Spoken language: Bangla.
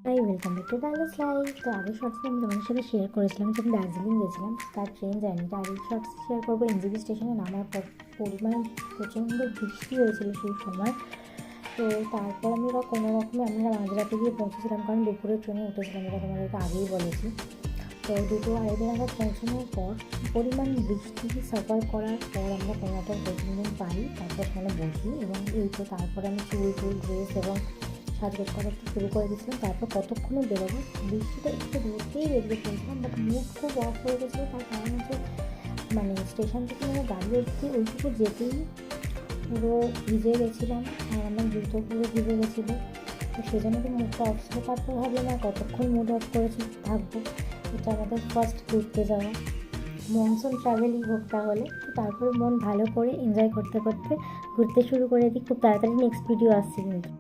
Hi welcome back to Dallas life. তো আগের শর্টসে আমি তোমাদের সাথে শেয়ার করেছিলাম যে আমি দার্জিলিং গেছিলাম, তার ট্রেন জার্নিটা। আর এই শর্টস শেয়ার করবো এনজেপি স্টেশনে নামার পর। পরিমাণ প্রচণ্ড বৃষ্টি হয়েছিল সেই সময়। তো তারপর কোনো রকমে আমরা মাঝরাতে গিয়ে পৌঁছেছিলাম, কারণ দুপুরের ট্রেনে উঠেছিলাম, এটা তোমাদেরকে আগেই বলেছি। তো 2-2:30 নাগাদ পৌঁছানোর পর পরিমাণ বৃষ্টি সাফার করার পর আমরা কোনো একটা কোচিং পাই, তারপর সেখানে বসি। এবং এই তো তারপরে আমি চুল ড্রেস এবং সাজগোজ করা একটু শুরু করে দিয়েছিলাম। তারপর কতক্ষণে বেরোবো, বৃষ্টিটা একটু ধরতেই বেরিয়ে পড়েছিলাম, বাট মুড খুব অফ হয়ে গেছিলো। তার কারণ হচ্ছে স্টেশন থেকে গাড়ি অবধি ওইটুকু যেতেই পুরো ভিজে গেছিলাম, আর আমার জুতো পুরো ভিজে গেছিলো। তো সেজন্য তো মুডটা অফ ছিল। তারপর ভাবলাম না কতক্ষণ মুড অফ করেছি থাকবো, এটা আমাদের ফার্স্ট ঘুরতে যাওয়া, মনসুন ট্রাভেলই হোক তাহলে। তো তারপরে মন ভালো করে এনজয় করতে করতে ঘুরতে শুরু করে দিই। খুব তাড়াতাড়ি নেক্সট ভিডিও আসছে কিন্তু।